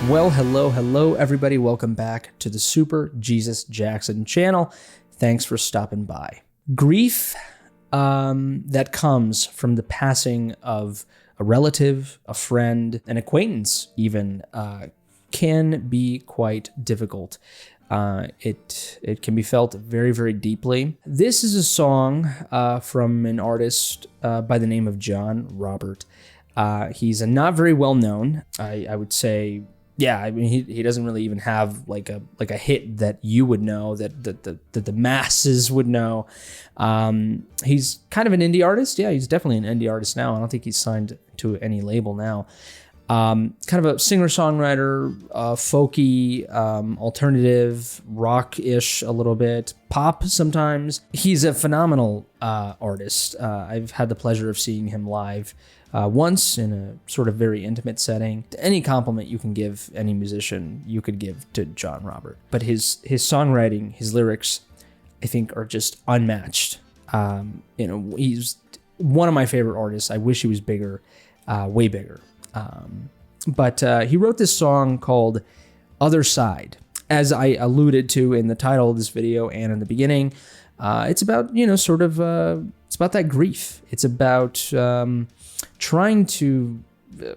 Well, hello, everybody. Welcome back to the Super Jesus Jackson channel. Thanks for stopping by. Grief that comes from the passing of a relative, a friend, an acquaintance even, can be quite difficult. It can be felt very, very deeply. This is a song from an artist by the name of John Robert. He's a not very well known, I would say. Yeah, I mean, he doesn't really even have like a hit that you would know, that the masses would know. He's kind of an indie artist. Yeah, he's definitely an indie artist now. I don't think he's signed to any label now. Kind of a singer-songwriter, folky, alternative, rock-ish a little bit, pop sometimes. He's a phenomenal artist. I've had the pleasure of seeing him live once in a sort of very intimate setting. Any compliment you can give any musician, you could give to John Robert. But his songwriting, his lyrics, I think are just unmatched. He's one of my favorite artists. I wish he was bigger, way bigger. But he wrote this song called Other Side. As I alluded to in the title of this video and in the beginning, it's about, it's about that grief. It's about trying to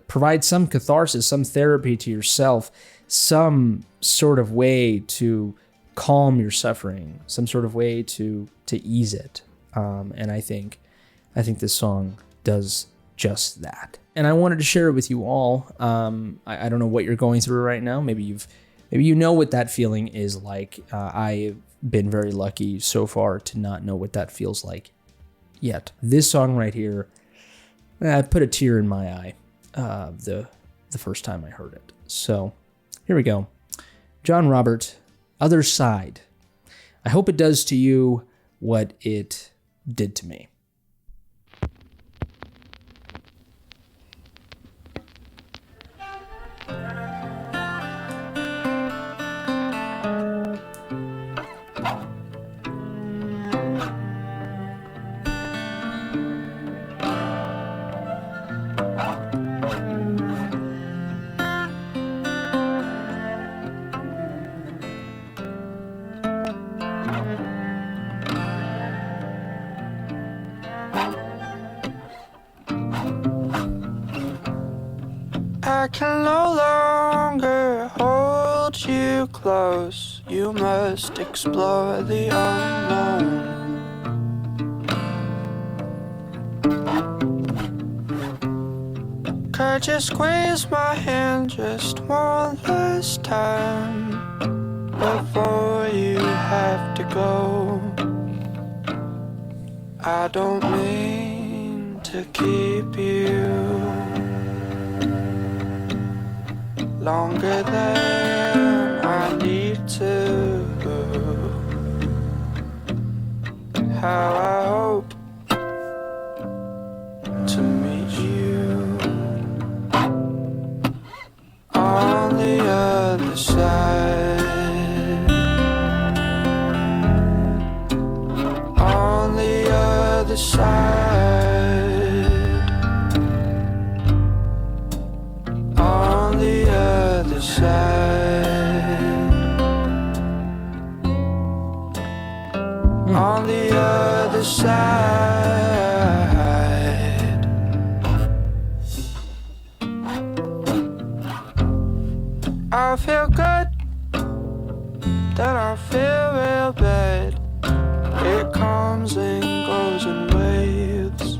provide some catharsis, some therapy to yourself, some sort of way to calm your suffering, some sort of way to ease it. And I think this song does just that. And I wanted to share it with you all. I don't know what you're going through right now. Maybe you know what that feeling is like. I've been very lucky so far to not know what that feels like yet. This song right here, put a tear in my eye the first time I heard it. So here we go. John Robert, Other Side. I hope it does to you what it did to me. I can no longer hold you close. You must explore the unknown. Could you squeeze my hand just one last time before you have to go? I don't mean to keep you longer than I need to. How I hope to meet you on the other side. On the other side. On the other side. I feel good, then I feel real bad. It comes and goes in waves.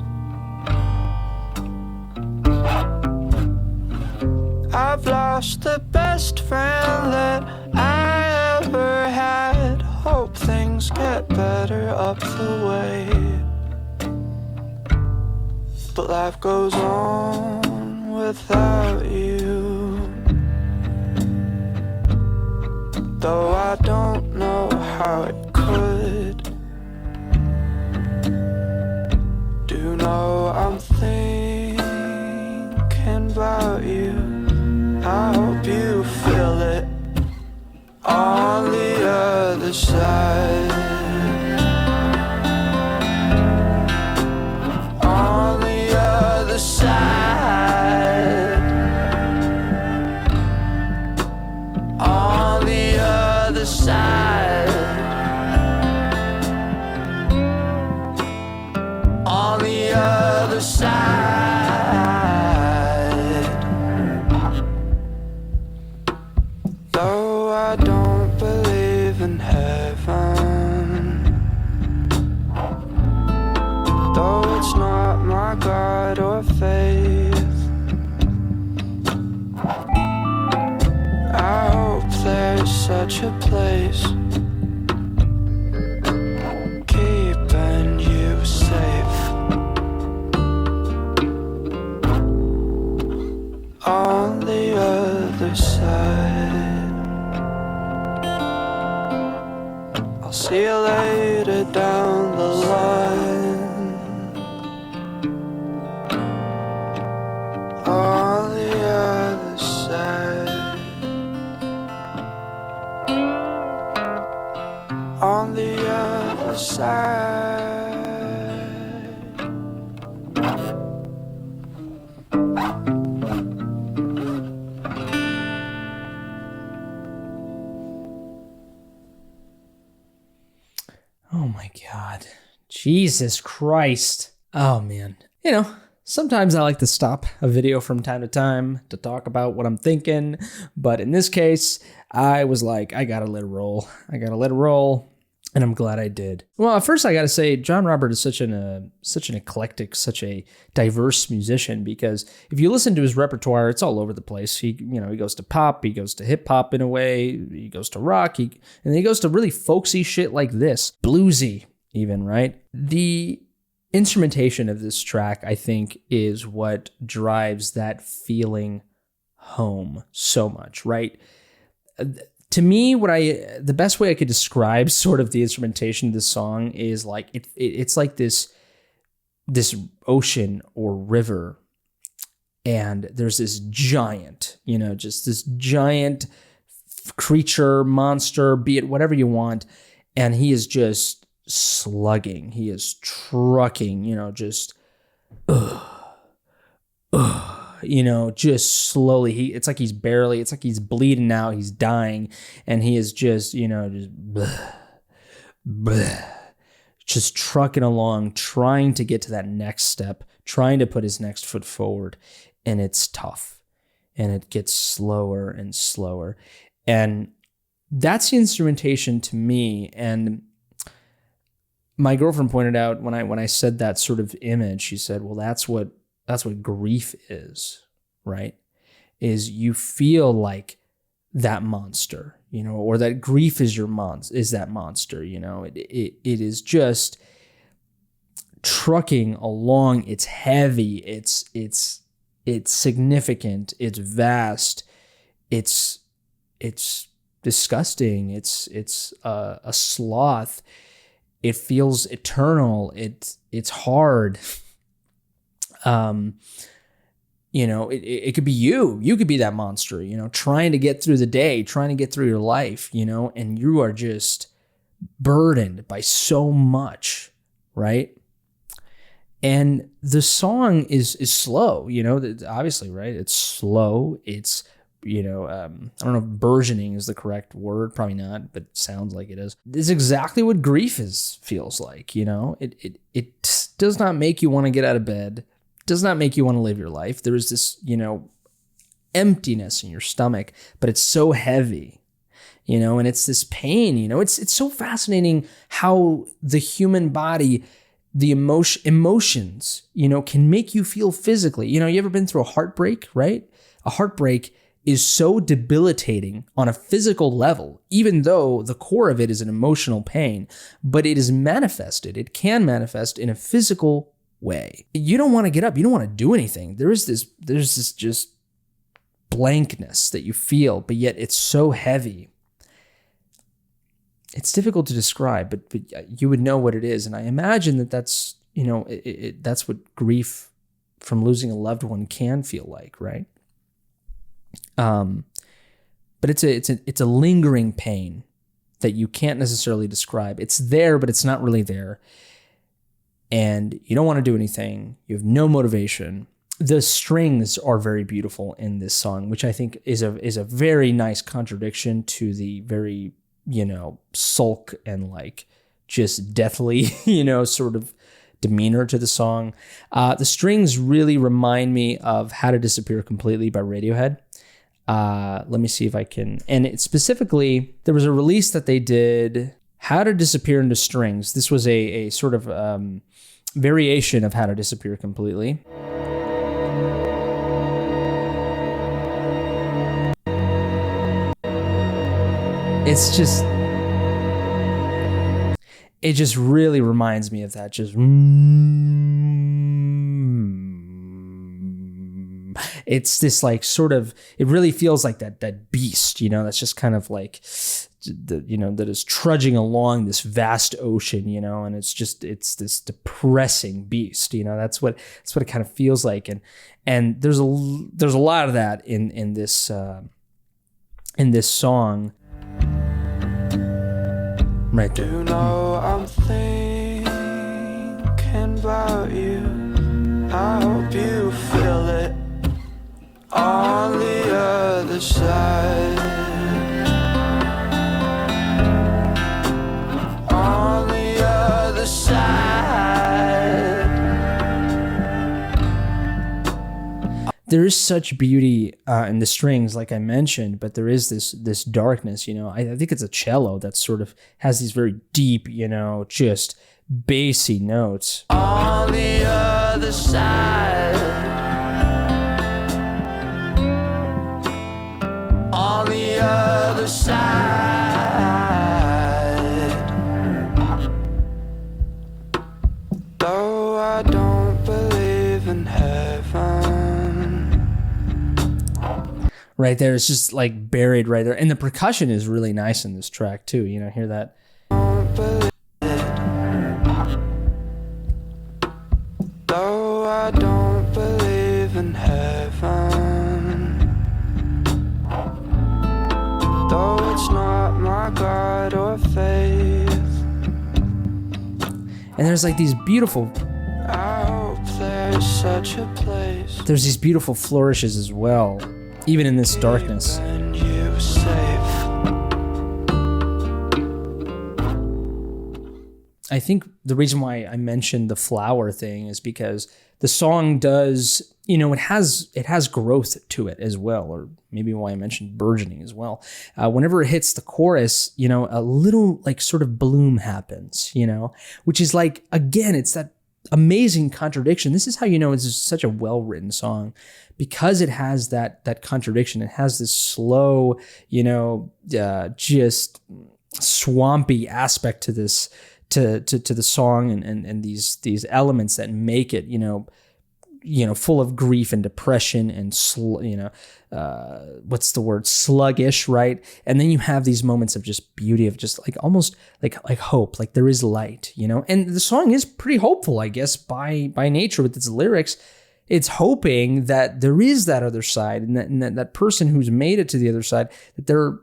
I've lost the best friend that I ever had. Hope things get better up the way, but life goes on without you. Though I don't know how it could. Do know I'm thinking about you. I hope you feel it on the other side. On the other side. such a place, keeping you safe. On the other side, I'll see you later down the line. On the other side, on the other side. Oh my God. Jesus Christ. Oh man. You know, sometimes I like to stop a video from time to time to talk about what I'm thinking, but in this case, I was like, I gotta let it roll. And I'm glad I did. Well, first I gotta say, John Robert is such an eclectic, such a diverse musician, because if you listen to his repertoire, it's all over the place. He goes to pop, he goes to hip hop in a way, he goes to rock, and then he goes to really folksy shit like this, bluesy even, right? The instrumentation of this track, I think, is what drives that feeling home so much, right? To me, the best way I could describe sort of the instrumentation of this song is like it's like this ocean or river, and there's this giant, just this giant creature, monster, be it whatever you want, and he is just slugging, he is trucking, just just slowly. It's like he's bleeding out, he's dying, and he is just, just trucking along, trying to get to that next step, trying to put his next foot forward, and it's tough, and it gets slower and slower, and that's the instrumentation to me. And my girlfriend pointed out when I said that sort of image, she said, well, that's what grief is, right? Is you feel like that monster, or that grief is that monster, it is just trucking along. It's heavy. It's significant. It's vast. It's disgusting. It's a sloth. It feels eternal. It's hard. It could be you. You could be that monster, trying to get through the day, trying to get through your life, and you are just burdened by so much, right? And the song is slow, obviously, right? It's slow. It's, I don't know if burgeoning is the correct word, probably not, but it sounds like it is. It's exactly what grief feels like, It does not make you want to get out of bed. Does not make you want to live your life. There is this, emptiness in your stomach, but it's so heavy, and it's this pain, it's so fascinating how the human body, the emotions, can make you feel physically. You ever been through a heartbreak, right? A heartbreak is so debilitating on a physical level, even though the core of it is an emotional pain, but it can manifest in a physical way. You don't want to get up. You don't want to do anything. There's this just blankness that you feel, but yet it's so heavy. It's difficult to describe, but you would know what it is. And I imagine that's, that's what grief from losing a loved one can feel like, right? But it's a lingering pain that you can't necessarily describe. It's there, but it's not really there. And you don't want to do anything. You have no motivation. The strings are very beautiful in this song, which I think is a very nice contradiction to the very, sulk and like just deathly, sort of demeanor to the song. The strings really remind me of How to Disappear Completely by Radiohead. Let me see if I can. And specifically, there was a release that they did, How to Disappear into Strings. This was a sort of variation of How to Disappear Completely. it just really reminds me of that. Just it's this like sort of, it really feels like that beast, you know, that's just kind of like that is trudging along this vast ocean, you know, and it's this depressing beast, you know. That's what it kind of feels like, and there's a lot of that in this song right there. You know I'm thinking about you. I hope you feel it on the other side. On the other side. There is such beauty in the strings, like I mentioned, but there is this darkness, you know. I think it's a cello that sort of has these very deep, you know, just bassy notes. On the other side. On the other side. Though I don't believe in heaven. Right there, it's just like buried right there. And the percussion is really nice in this track too, you know, hear that? Though I don't believe in heaven. Though it's not my God or faith. And there's like these beautiful, I hope there's such a place. there's these beautiful flourishes as well, even in this darkness. And you safe. I think the reason why I mentioned the flower thing is because the song does, you know, it has growth to it as well, or maybe why I mentioned burgeoning as well. Whenever it hits the chorus, you know, a little like sort of bloom happens, you know, which is like, again, it's that amazing contradiction. This is how you know it's such a well-written song, because it has that contradiction. It has this slow, you know, just swampy aspect to this, to the song, and these elements that make it, you know, full of grief and depression and what's the word, sluggish, right? And then you have these moments of just beauty, of just like almost like hope, like there is light, you know. And the song is pretty hopeful, I guess, by nature with its lyrics. It's hoping that there is that other side, and that person who's made it to the other side, that they're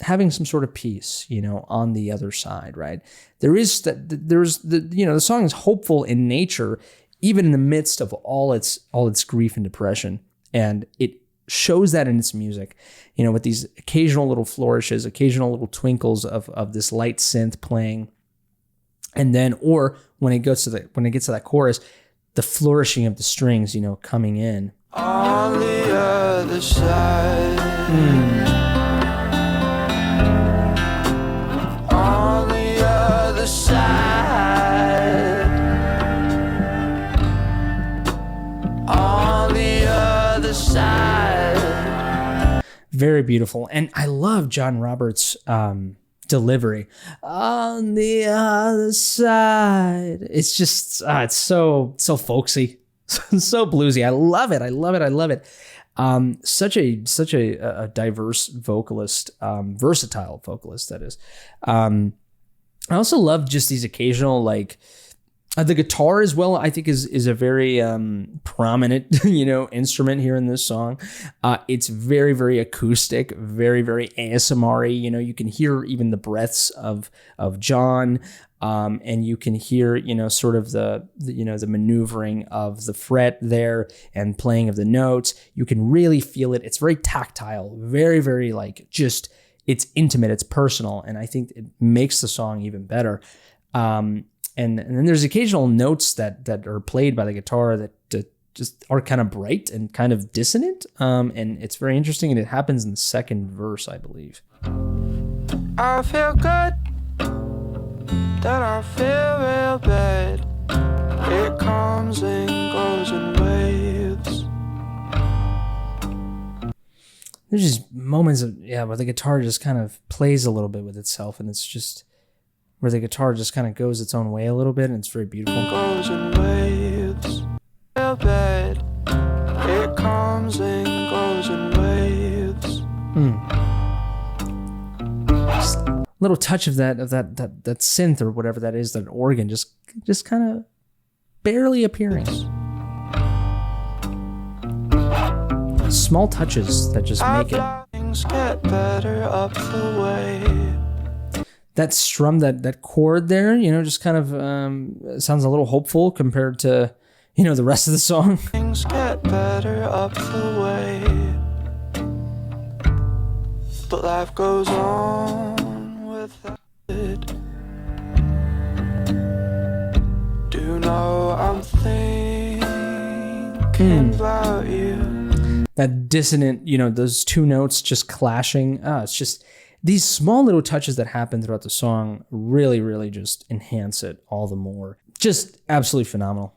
having some sort of peace, you know, on the other side, right? There's the song is hopeful in nature, even in the midst of all its grief and depression. And it shows that in its music, you know, with these occasional little flourishes, occasional little twinkles of this light synth playing. And then, or when it gets to that chorus, the flourishing of the strings, you know, coming in. On the other side. On the other side. On the other side. Very beautiful. And I love John Roberts' delivery. On the other side. It's just, it's so folksy, so bluesy. I love it. I love it. Such a diverse vocalist, versatile vocalist, that is. I also love just these occasional, like, the guitar as well, I think is a very prominent, you know, instrument here in this song. It's very, very acoustic, very, very ASMR-y. You know, you can hear even the breaths of John, and you can hear, you know, sort of the maneuvering of the fret there and playing of the notes. You can really feel it. It's very tactile, very, very like just, it's intimate, it's personal, and I think it makes the song even better. And then there's occasional notes that are played by the guitar that just are kind of bright and kind of dissonant. And it's very interesting, and it happens in the second verse, I believe. I feel good, then I feel real bad. It comes and goes in waves. there's just moments of, where the guitar just kind of plays a little bit with itself, and it's just where the guitar just kind of goes its own way a little bit, and it's very beautiful. Goes in waves, real bad. It comes and goes in waves. Just a little touch of that synth or whatever that is, that organ, just kind of barely appearing. Small touches that just make it. Things get better up the way. That strum, that chord there, just kind of sounds a little hopeful compared to, the rest of the song. Things get better up the way. But life goes on without it. Do know I'm thinking about you. That dissonant, those two notes just clashing. It's just these small little touches that happen throughout the song really, really just enhance it all the more. Just absolutely phenomenal.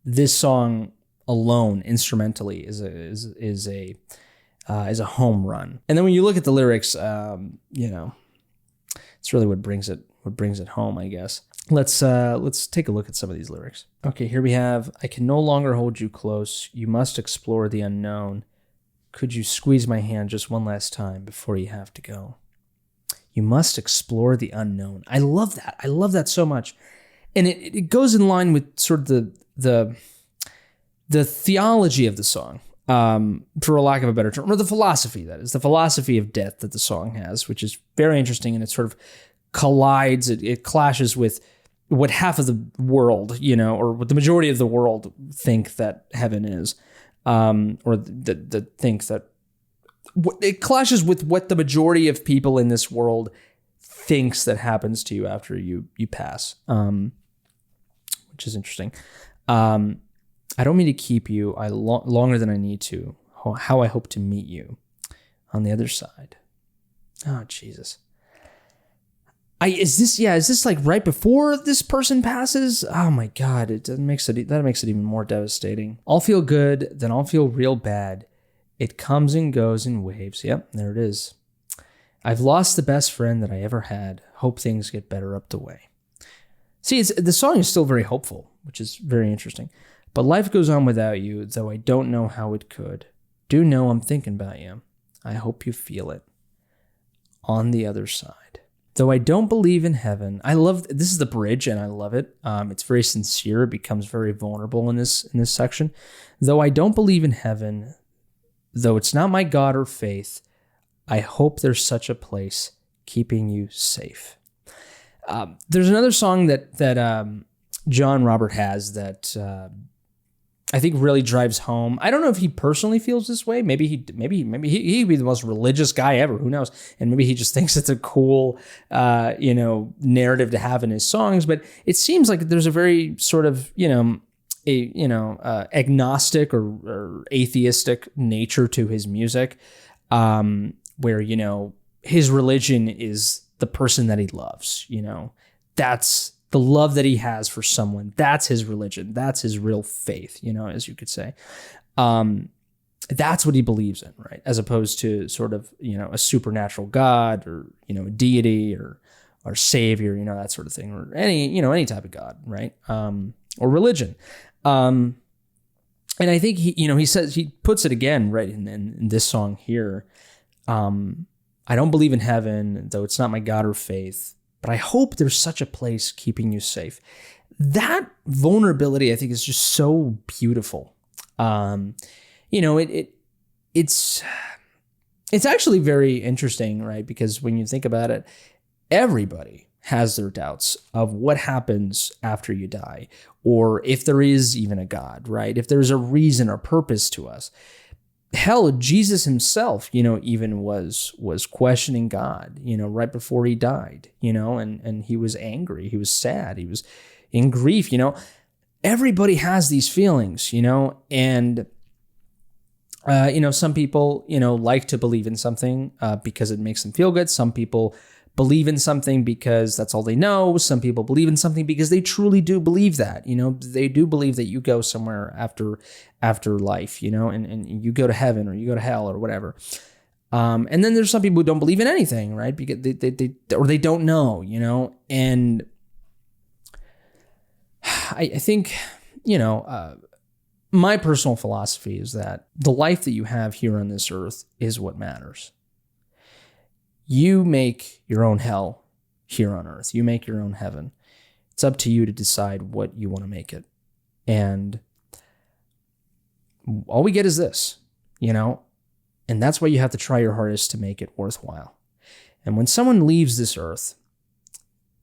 This song alone, instrumentally, is a home run. And then when you look at the lyrics, it's really what brings it home, I guess. Let's take a look at some of these lyrics. Okay, here we have, I can no longer hold you close. You must explore the unknown. Could you squeeze my hand just one last time before you have to go? You must explore the unknown. I love that. I love that so much. And it goes in line with sort of the theology of the song, for a lack of a better term, or the philosophy, that is, the philosophy of death that the song has, which is very interesting, and it sort of collides, it clashes with what half of the world, or what the majority of the world think that heaven is, or that think that it clashes with what the majority of people in this world thinks that happens to you after you pass, which is interesting. I don't mean to keep you longer than I need to. How I hope to meet you on the other side. Oh, Jesus. Is this like right before this person passes? Oh my God, that makes it even more devastating. I'll feel good, then I'll feel real bad. It comes and goes in waves. Yep, there it is. I've lost the best friend that I ever had. Hope things get better up the way. See, the song is still very hopeful, which is very interesting. But life goes on without you, though I don't know how it could. Do know I'm thinking about you. I hope you feel it. On the other side. Though I don't believe in heaven, this is the bridge, and I love it. It's very sincere. It becomes very vulnerable in this section. Though I don't believe in heaven, though it's not my God or faith, I hope there's such a place keeping you safe. There's another song that John Robert has that I think really drives home. I don't know if he personally feels this way. Maybe he'd be the most religious guy ever. Who knows? And maybe he just thinks it's a cool, narrative to have in his songs. But it seems like there's a very sort of, agnostic or atheistic nature to his music, where his religion is the person that he loves. That's the love that he has for someone. That's his religion. That's his real faith, as you could say. That's what he believes in, right? As opposed to sort of, a supernatural God or, a deity or savior, that sort of thing, or any type of God, right? Or religion. And I think he puts it again, right, in this song here. I don't believe in heaven, though it's not my God or faith, but I hope there's such a place keeping you safe. That vulnerability, I think, is just so beautiful. It's actually very interesting, right? Because when you think about it, everybody has their doubts of what happens after you die, or if there is even a God, right? If there's a reason or purpose to us. Hell, Jesus himself, even was questioning God, right before he died, and he was angry, he was sad, he was in grief, everybody has these feelings, and, some people, like to believe in something because it makes them feel good. Some people believe in something because that's all they know. Some people believe in something because they truly do believe that, they do believe that you go somewhere after life, and you go to heaven or you go to hell or whatever. And then there's some people who don't believe in anything, right? Because they don't know, and I think, my personal philosophy is that the life that you have here on this earth is what matters. You make your own hell here on earth. You make your own heaven. It's up to you to decide what you want to make it. And all we get is this, and that's why you have to try your hardest to make it worthwhile. And when someone leaves this earth,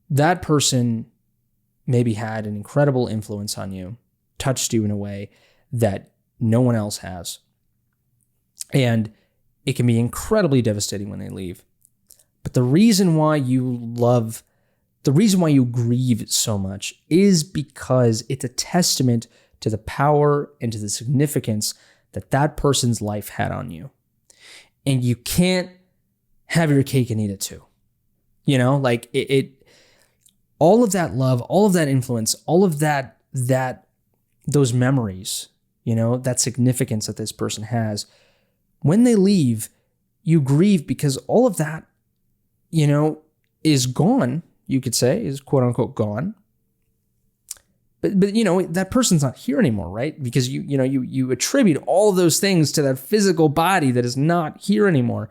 that person maybe had an incredible influence on you, touched you in a way that no one else has. And it can be incredibly devastating when they leave. But the reason why you grieve so much is because it's a testament to the power and to the significance that person's life had on you. And you can't have your cake and eat it too. All of that love, all of that influence, all of those memories, that significance that this person has, when they leave, you grieve because all of that, is gone, you could say, is quote unquote gone. But that person's not here anymore, right? Because you attribute all of those things to that physical body that is not here anymore.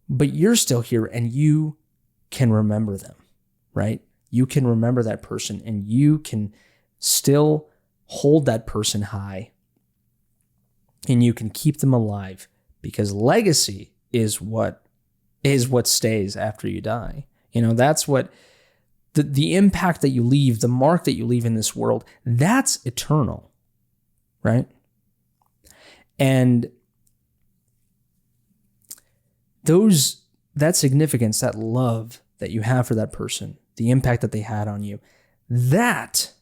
But you're still here and you can remember them, right? You can remember that person and you can still hold that person high and you can keep them alive, because legacy is what stays after you die. That's what the impact that you leave, the mark that you leave in this world, that's eternal, right? And that significance, that love that you have for that person, the impact that they had on you, that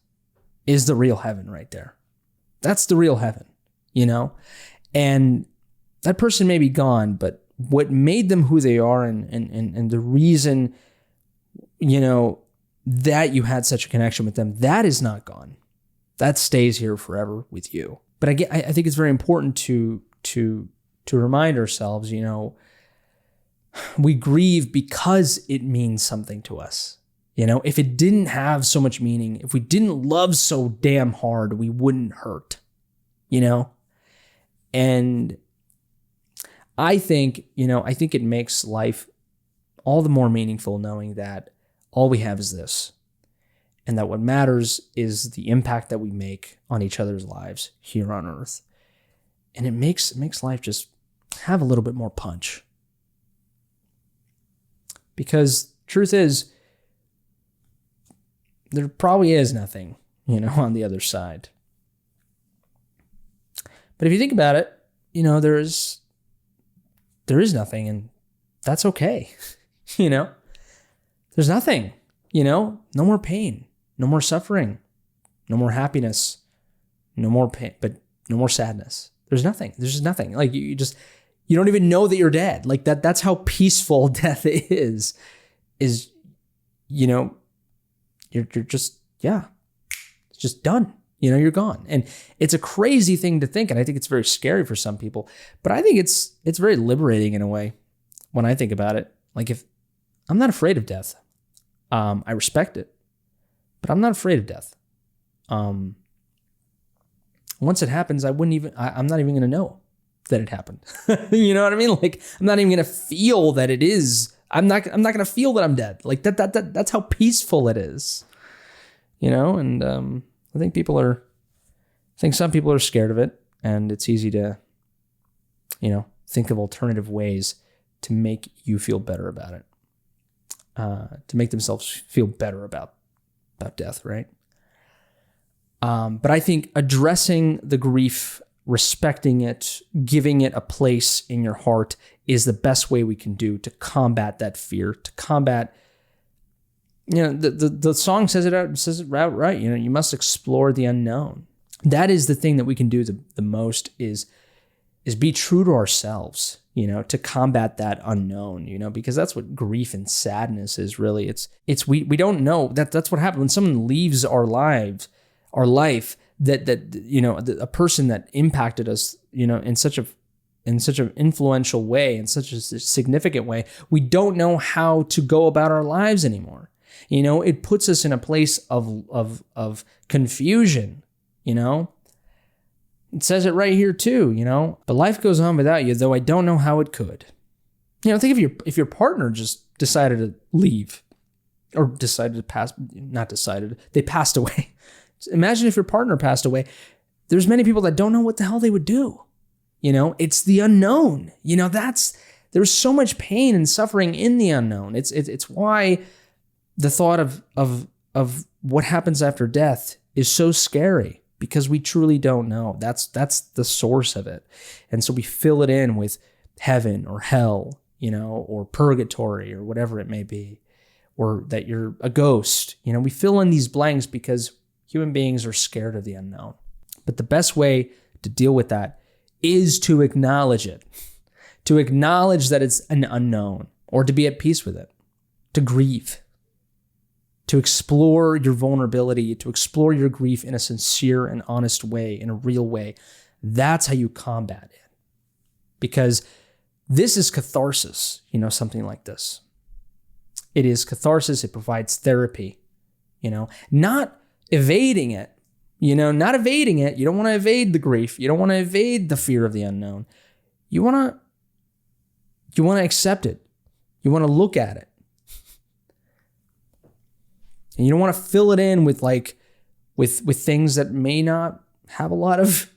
is the real heaven right there. That's the real heaven, and that person may be gone, but what made them who they are and the reason, that you had such a connection with them, that is not gone. That stays here forever with you. But again, I think it's very important to remind ourselves, we grieve because it means something to us. If it didn't have so much meaning, if we didn't love so damn hard, we wouldn't hurt, And I think it makes life all the more meaningful knowing that all we have is this, and that what matters is the impact that we make on each other's lives here on earth. And it makes life just have a little bit more punch. Because truth is, there probably is nothing, on the other side. But if you think about it, there is nothing, and that's okay. There's nothing, no more pain, no more suffering, no more happiness, no more pain, but no more sadness. There's nothing. There's just nothing. Like you don't even know that you're dead. Like that's how peaceful death is, you're just, it's just done. You're gone. And it's a crazy thing to think. And I think it's very scary for some people, but I think it's very liberating in a way when I think about it. Like if I'm not afraid of death, I respect it, but I'm not afraid of death. Once it happens, I'm not even going to know that it happened. You know what I mean? Like I'm not even going to feel that it is. I'm not going to feel that I'm dead. Like that's how peaceful it is, and, I think some people are scared of it, and it's easy to, think of alternative ways to make you feel better about it, to make themselves feel better about death, right? But I think addressing the grief, respecting it, giving it a place in your heart is the best way we can do to combat that fear, to combat. The song says it out right. You must explore the unknown. That is the thing that we can do the most is be true to ourselves. to combat that unknown, because that's what grief and sadness is really. We don't know that's what happens when someone leaves our life, that a person that impacted us, in such an influential way, in such a significant way, we don't know how to go about our lives anymore. It puts us in a place of confusion, It says it right here too, but life goes on without you, though I don't know how it could. Think if your partner just decided to leave, or decided to pass, not decided, they passed away. Imagine if your partner passed away. There's many people that don't know what the hell they would do. It's the unknown. There's so much pain and suffering in the unknown. It's why the thought of what happens after death is so scary, because we truly don't know. That's the source of it. And so we fill it in with heaven or hell, or purgatory or whatever it may be, or that you're a ghost. We fill in these blanks because human beings are scared of the unknown. But the best way to deal with that is to acknowledge it, to acknowledge that it's an unknown, or to be at peace with it, to grieve, to explore your vulnerability, to explore your grief in a sincere and honest way, in a real way. That's how you combat it. Because this is catharsis, something like this. It is catharsis. It provides therapy, not evading it, not evading it. You don't want to evade the grief. You don't want to evade the fear of the unknown. You want to accept it. You want to look at it. And you don't want to fill it in with with things that may not have a lot of,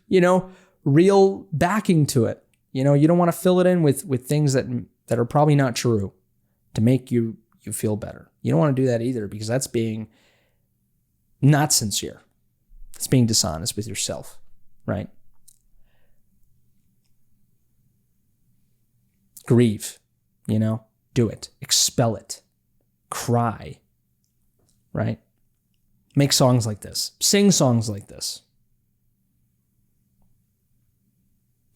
real backing to it. You don't want to fill it in with things that are probably not true to make you feel better. You don't want to do that either, because that's being not sincere. It's being dishonest with yourself, right? Grieve, do it, expel it, cry, right? Make songs like this, sing songs like this.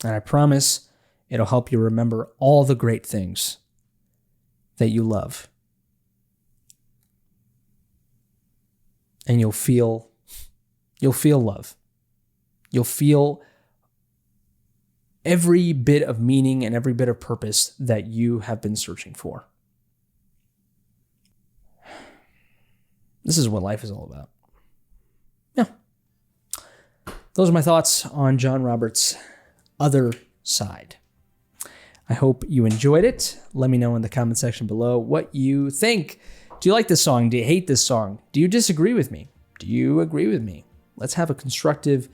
And I promise it'll help you remember all the great things that you love. And you'll feel love. You'll feel every bit of meaning and every bit of purpose that you have been searching for. This is what life is all about. Yeah. Those are my thoughts on John Roberts' Other Side. I hope you enjoyed it. Let me know in the comment section below what you think. Do you like this song? Do you hate this song? Do you disagree with me? Do you agree with me? Let's have a constructive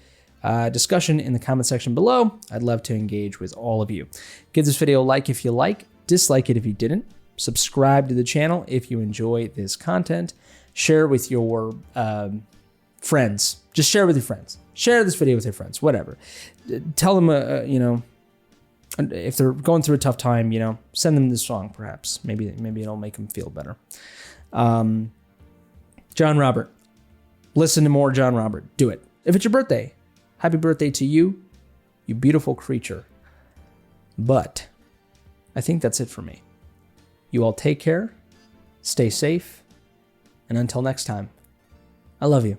discussion in the comment section below. I'd love to engage with all of you. Give this video a like if you like, dislike it if you didn't. Subscribe to the channel if you enjoy this content. Share with your friends. Just share with your friends. Share this video with your friends, whatever. Tell them, if they're going through a tough time, send them this song perhaps. Maybe it'll make them feel better. John Robert. Listen to more John Robert. Do it. If it's your birthday, happy birthday to you, you beautiful creature. But I think that's it for me. You all take care, stay safe, and until next time, I love you.